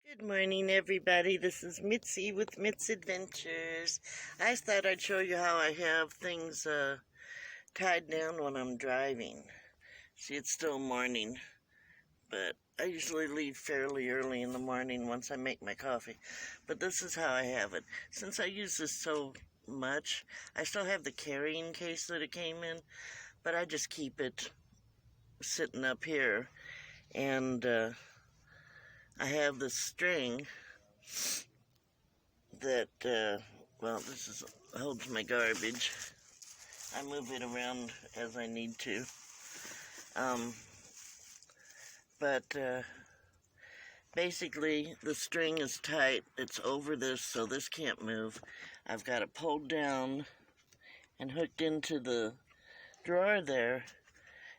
Good morning, everybody. This is Mitzi with Mitz Adventures. I thought I'd show you how I have things tied down when I'm driving. See, it's still morning, but I usually leave fairly early in the morning once I make my coffee. But this is how I have it. Since I use this so much, I still have the carrying case that it came in, but I just keep it sitting up here. And I have this string that, this holds my garbage. I move it around as I need to. Basically, the string is tight. It's over this, so this can't move. I've got it pulled down and hooked into the drawer there,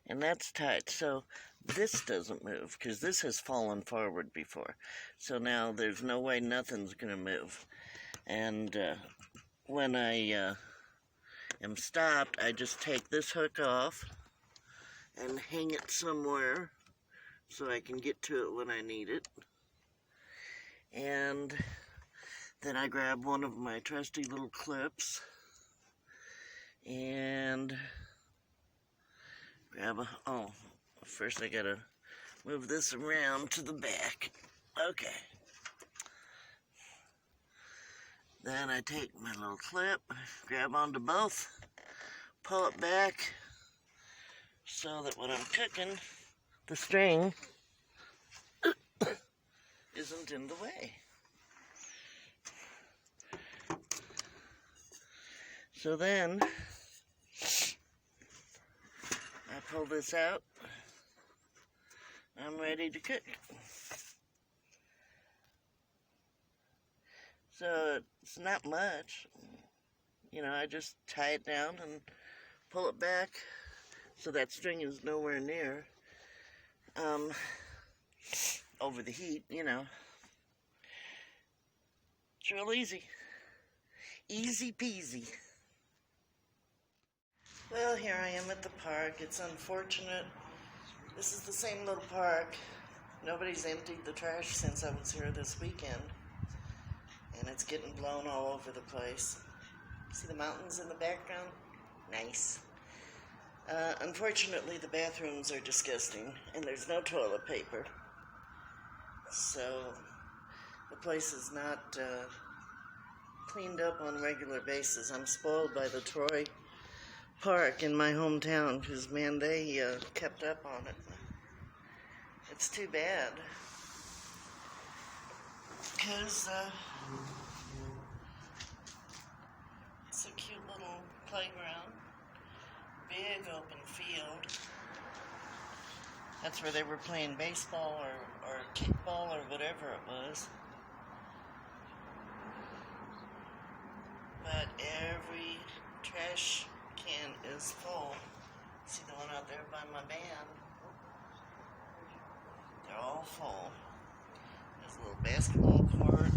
and that's tight. So this doesn't move, because this has fallen forward before. So now there's no way nothing's going to move. And when I am stopped, I just take this hook off and hang it somewhere so I can get to it when I need it. And then I grab one of my trusty little clips and first I gotta move this around to the back. Okay. Then I take my little clip, grab onto both, pull it back so that when I'm cooking, the string isn't in the way. So then I pull this out. I'm ready to cook. So it's not much. You know, I just tie it down and pull it back so that string is nowhere near over the heat, you know. It's real easy. Easy peasy. Well, here I am at the park. It's unfortunate. This is the same little park. Nobody's emptied the trash since I was here this weekend. And it's getting blown all over the place. See the mountains in the background? Nice. Unfortunately, the bathrooms are disgusting, and there's no toilet paper. So, the place is not cleaned up on a regular basis. I'm spoiled by the Troy Park in my hometown, because, man, they kept up on it. It's too bad, because it's a cute little playground, big open field. That's where they were playing baseball or kickball or whatever it was. But every trash can is full. See the one out there by my van? They're all full. There's a little basketball court.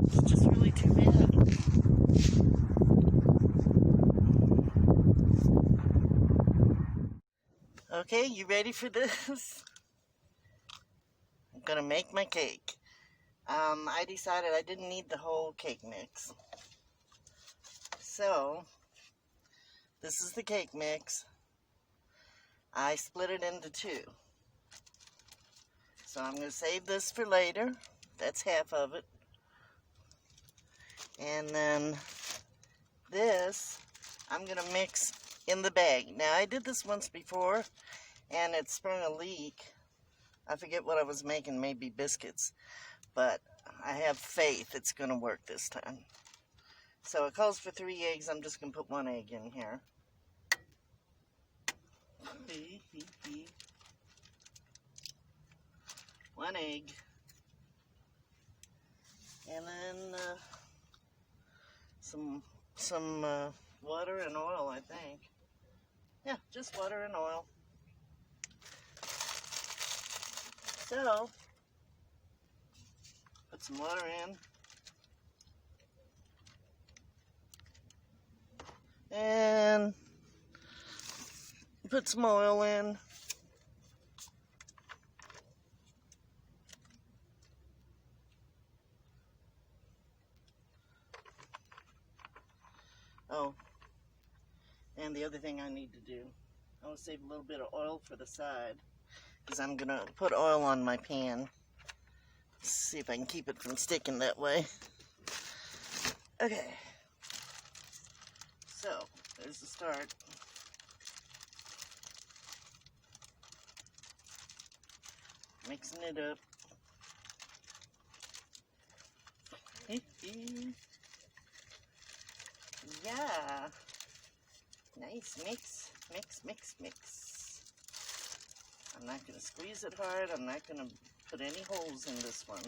It's just really too bad. Okay, you ready for this? I'm gonna make my cake. I decided I didn't need the whole cake mix. So, this is the cake mix. I split it into two. So I'm going to save this for later. That's half of it. And then this, I'm going to mix in the bag. Now, I did this once before, and it sprung a leak. I forget what I was making, maybe biscuits. But I have faith it's going to work this time. So it calls for 3 eggs. I'm just going to put 1 egg in here. One egg. And then some water and oil, I think. Yeah, just water and oil. So, put some water in. And put some oil in. Oh, and the other thing I need to do, I want to save a little bit of oil for the side, because I'm going to put oil on my pan. See if I can keep it from sticking that way. Okay. So, there's the start. Mixing it up. Yeah. Nice mix. Mix. I'm not going to squeeze it hard. I'm not going to put any holes in this one.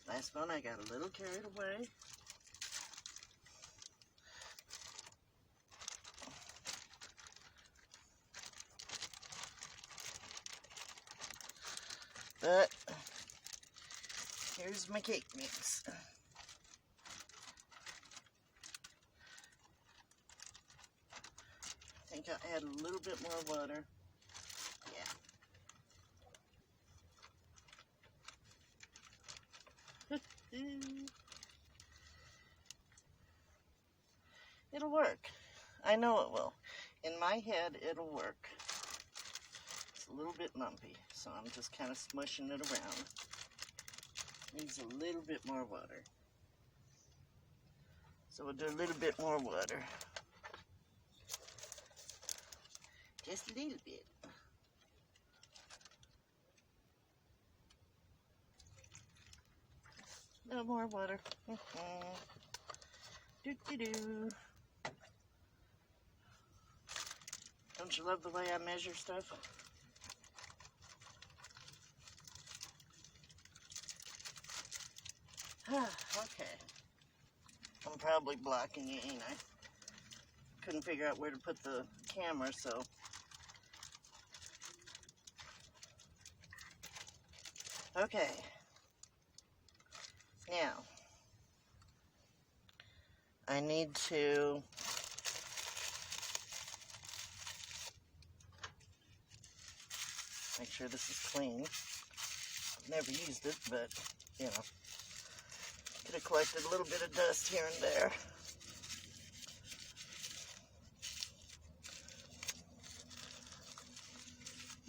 Last one I got a little carried away. But here's my cake mix. I think I'll add a little bit more water. Yeah. It'll work. I know it will. In my head, it'll work. It's a little bit lumpy, so I'm just kind of smushing it around. Needs a little bit more water. So we'll do a little bit more water. Just a little bit. A little more water. Do. Don't you love the way I measure stuff? Okay. I'm probably blocking you, ain't I? Couldn't figure out where to put the camera, so. Okay. Now, I need to make sure this is clean. I've never used it, but, you know, could have collected a little bit of dust here and there.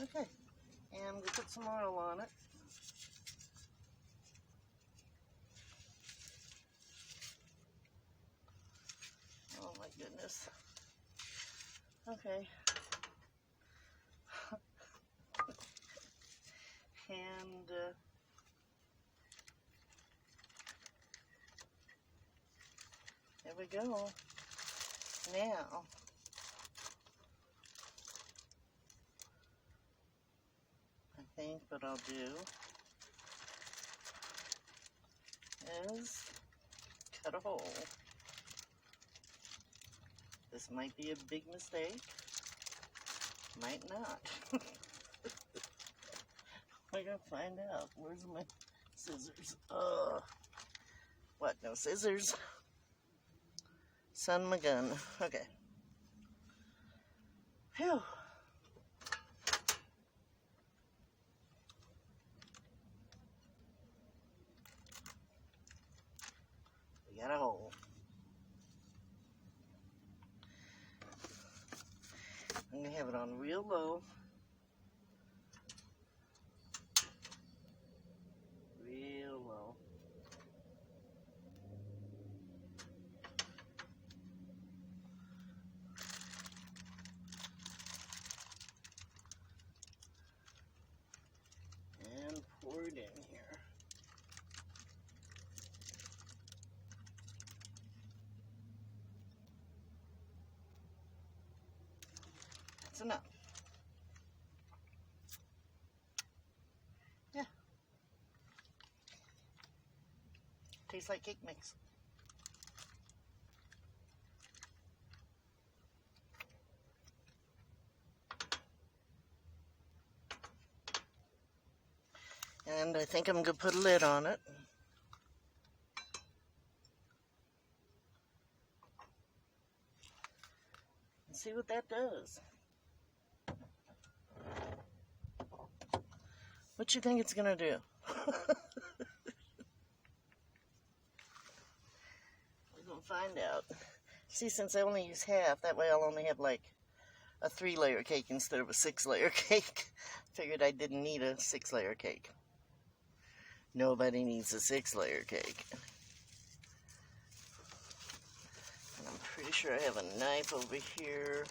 Okay, and we put some oil on it. Oh my goodness. Okay. And there we go. Now, I think what I'll do is cut a hole. This might be a big mistake, might not. We're gonna find out. Where's my scissors? What, no scissors? Son my gun. Okay. Phew. We got a hole. I'm gonna have it on real low. Real low. And pour it in here. That's enough. Yeah. Tastes like cake mix. And I think I'm going to put a lid on it. And see what that does. What you think it's going to do? find out. See, since I only use half, that way I'll only have like a 3-layer cake instead of a 6-layer cake. Figured I didn't need a 6-layer cake. Nobody needs a 6-layer cake. And I'm pretty sure I have a knife over here.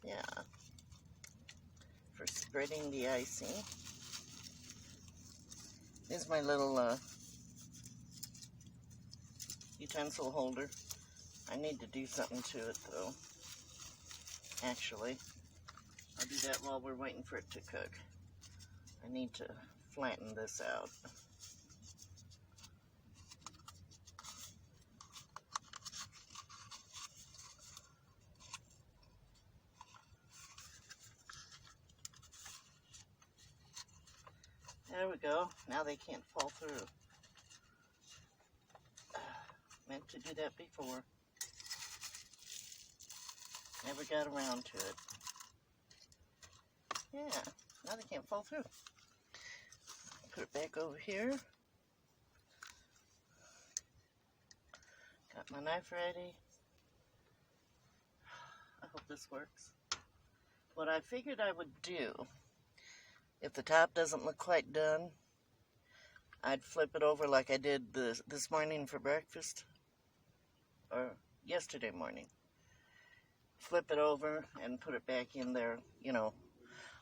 Yeah. For spreading the icing. Here's my little utensil holder. I need to do something to it though. Actually, I'll do that while we're waiting for it to cook. I need to flatten this out. There we go. Now they can't fall through. Meant to do that before. Never got around to it. Yeah, now they can't fall through. Put it back over here. Got my knife ready. I hope this works. What I figured I would do, if the top doesn't look quite done, I'd flip it over like I did this morning for breakfast, or yesterday morning. Flip it over and put it back in there, you know,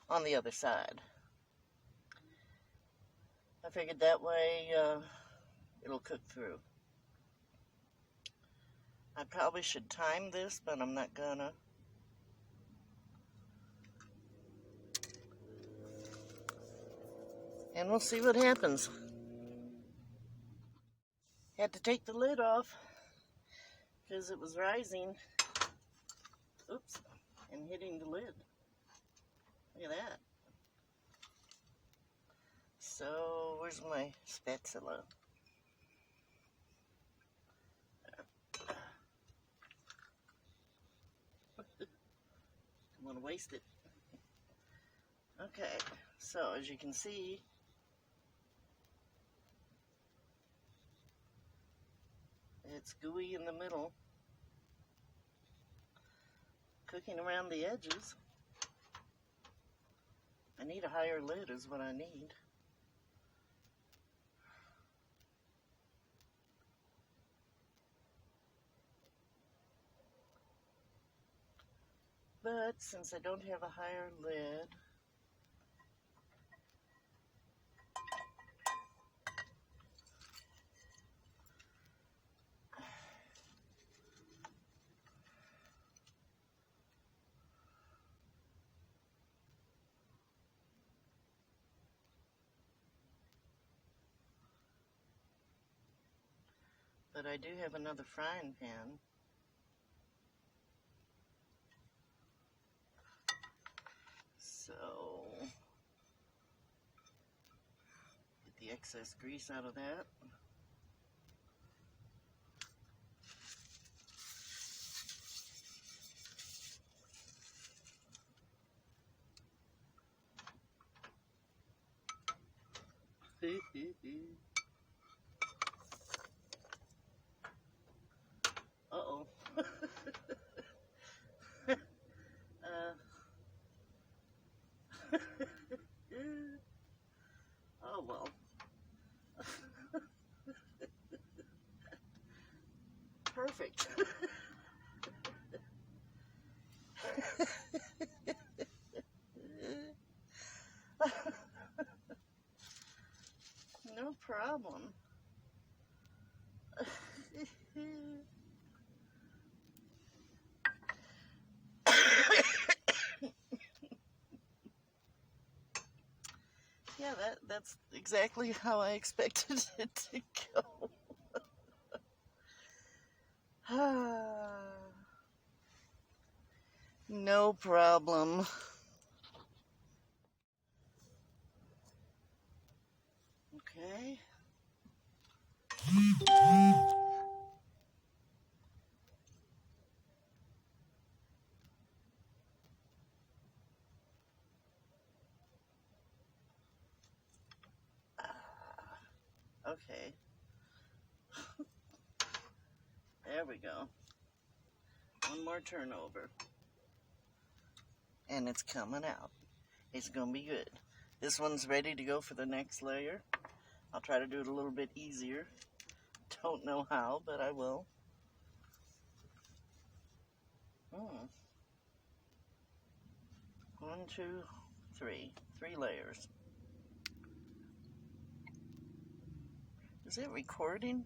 on the other side. I figured that way it'll cook through. I probably should time this, but I'm not gonna. And we'll see what happens. Had to take the lid off because it was rising. Oops, and hitting the lid. Look at that. So, where's my spatula? Don't want to waste it. Okay, so as you can see, it's gooey in the middle, cooking around the edges. I need a higher lid is what I need. But since I don't have a higher lid, but I do have another frying pan. So, get the excess grease out of that. Uh-oh. Oh, well. Perfect. No problem. Yeah, that's exactly how I expected it to go. No problem. Okay. Okay. There we go. One more turnover. And it's coming out. It's gonna be good. This one's ready to go for the next layer. I'll try to do it a little bit easier. Don't know how, but I will. 1, 2, 3. 3 layers. Is it recording?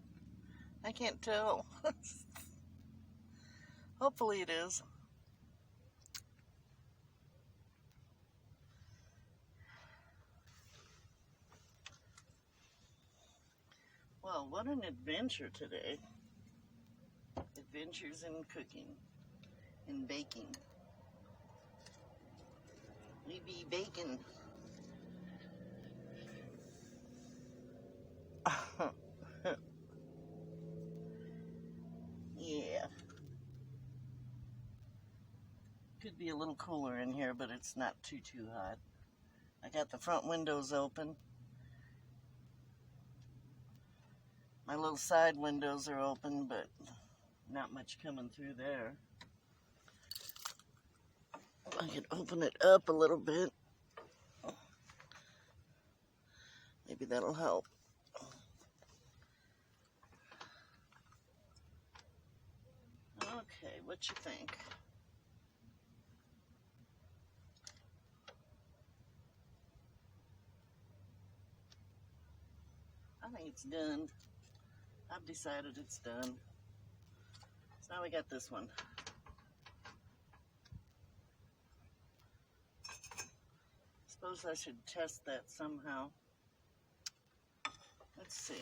I can't tell. Hopefully it is. Well, what an adventure today. Adventures in cooking and baking. We be baking. Yeah. Could be a little cooler in here, but it's not too hot. I got the front windows open. My little side windows are open, but not much coming through there. I can open it up a little bit. Maybe that'll help. Okay, what you think? I think it's done. I've decided it's done. So now we got this one. Suppose I should test that somehow. Let's see.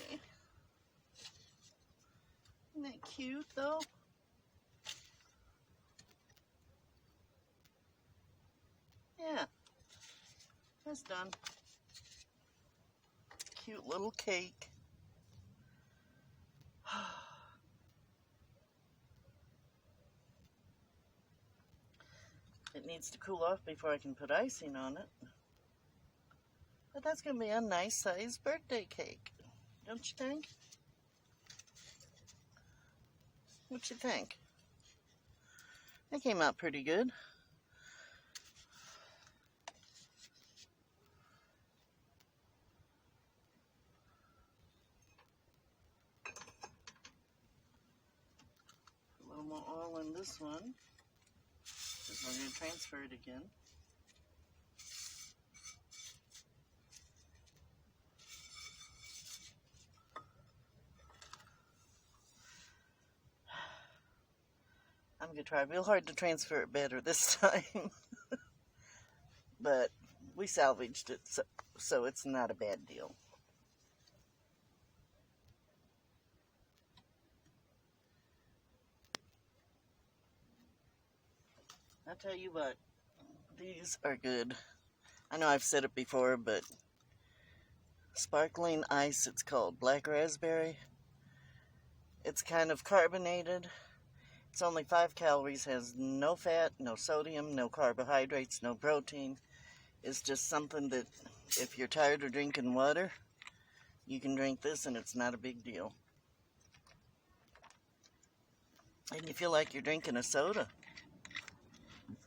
Isn't that cute though? Yeah, that's done. Cute little cake. It needs to cool off before I can put icing on it. But that's going to be a nice sized birthday cake, don't you think? What you think? It came out pretty good. A little more oil in this one, because we're going to transfer it again. I'm going to try real hard to transfer it better this time. But we salvaged it, so it's not a bad deal. I'll tell you what, these are good. I know I've said it before, but sparkling ice, it's called black raspberry. It's kind of carbonated. It's only 5 calories, has no fat, no sodium, no carbohydrates, no protein. It's just something that if you're tired of drinking water, you can drink this and it's not a big deal. And you feel like you're drinking a soda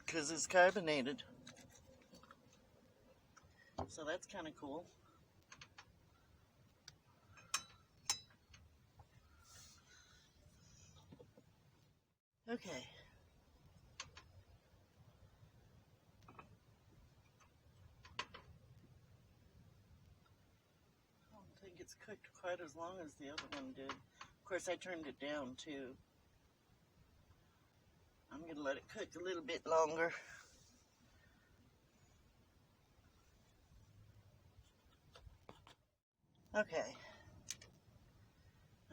because it's carbonated. So that's kind of cool. Okay. I don't think it's cooked quite as long as the other one did. Of course, I turned it down too. I'm going to let it cook a little bit longer. Okay.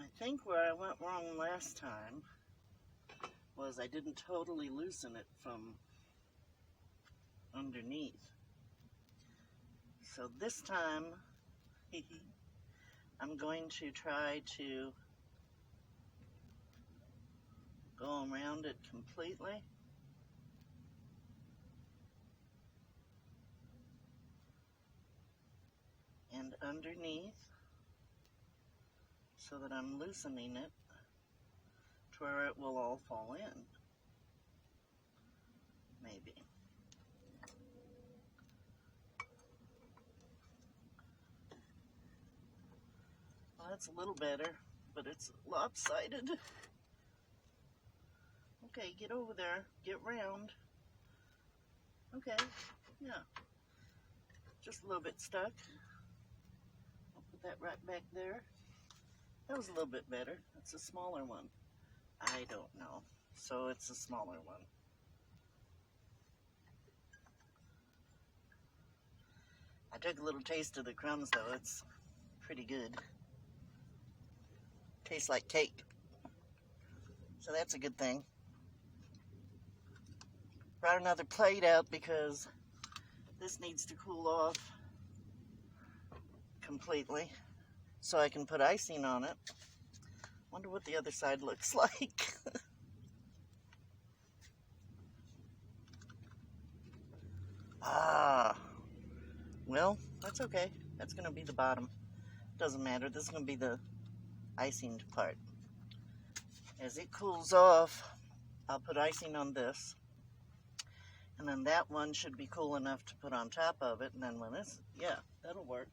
I think where I went wrong last time was I didn't totally loosen it from underneath. So this time, I'm going to try to go around it completely. And underneath, so that I'm loosening it where it will all fall in. Maybe. Well, that's a little better, but it's lopsided. Okay, get over there. Get round. Okay, yeah. Just a little bit stuck. I'll put that right back there. That was a little bit better. It's a smaller one. I don't know. So it's a smaller one. I took a little taste of the crumbs though. It's pretty good. Tastes like cake. So that's a good thing. Brought another plate out because this needs to cool off completely so I can put icing on it. Wonder what the other side looks like. Well, that's okay. That's gonna be the bottom. Doesn't matter. This is gonna be the icing part. As it cools off, I'll put icing on this. And then that one should be cool enough to put on top of it. And then when it's, yeah, that'll work.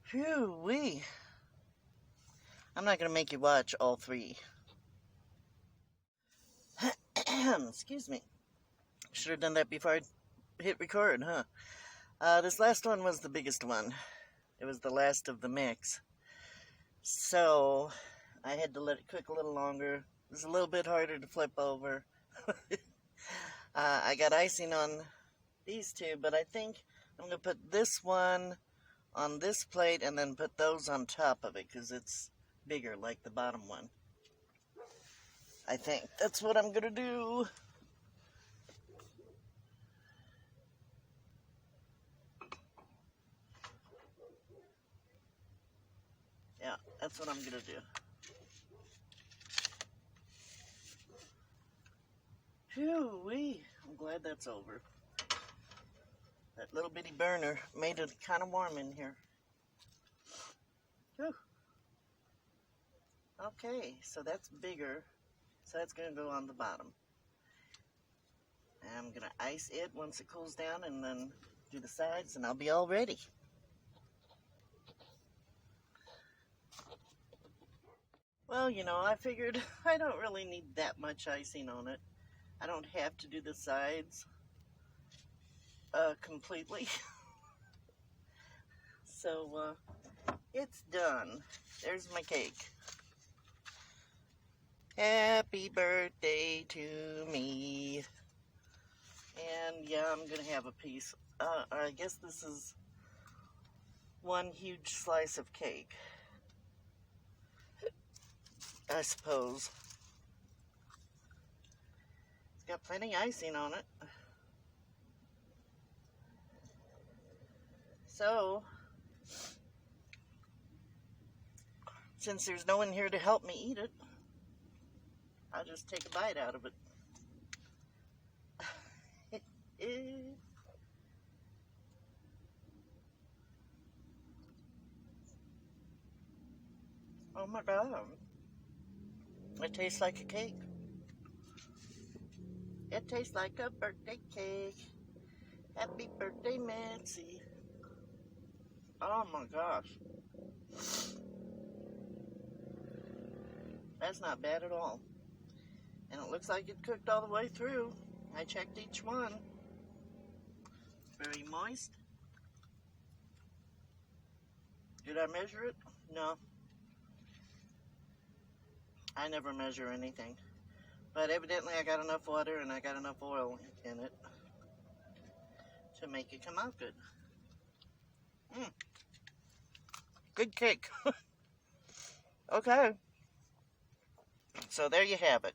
Phew-wee. I'm not going to make you watch all three. Excuse me. Should have done that before I hit record, huh? This last one was the biggest one. It was the last of the mix. So, I had to let it cook a little longer. It was a little bit harder to flip over. I got icing on these two, but I think I'm going to put this one on this plate and then put those on top of it because it's bigger like the bottom one. I think that's what I'm going to do. Yeah, that's what I'm going to do. Phew-wee. I'm glad that's over. That little bitty burner made it kind of warm in here. Whew. Okay, so that's bigger. So that's going to go on the bottom. And I'm going to ice it once it cools down and then do the sides and I'll be all ready. Well, you know, I figured I don't really need that much icing on it. I don't have to do the sides completely. So, it's done. There's my cake. Happy birthday to me. And yeah, I'm gonna have a piece. I guess this is one huge slice of cake, I suppose. It's got plenty icing on it. So, since there's no one here to help me eat it, I'll just take a bite out of it. Oh my God. It tastes like a cake. It tastes like a birthday cake. Happy birthday, Nancy. Oh my gosh. That's not bad at all. And it looks like it cooked all the way through. I checked each one. Very moist. Did I measure it? No. I never measure anything. But evidently I got enough water and I got enough oil in it to make it come out good. Good cake. Okay. So there you have it.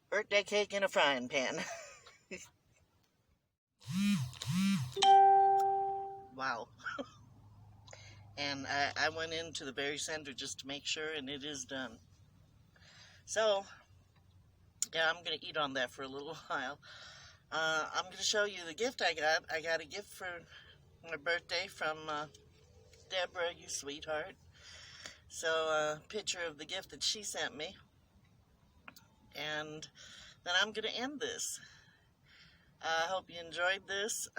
Birthday cake in a frying pan. Wow. And I went into the very center just to make sure, and it is done. So, yeah, I'm going to eat on that for a little while. I'm going to show you the gift I got. I got a gift for my birthday from Deborah, you sweetheart. So a picture of the gift that she sent me. And then I'm going to end this. I hope you enjoyed this.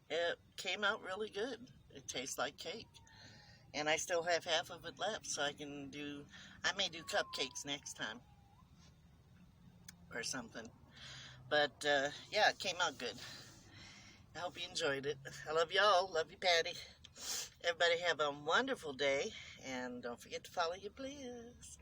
It came out really good. It tastes like cake. And I still have half of it left, so I may do cupcakes next time. Or something. But, yeah, it came out good. I hope you enjoyed it. I love y'all. Love you, Patty. Everybody have a wonderful day. And don't forget to follow your bliss.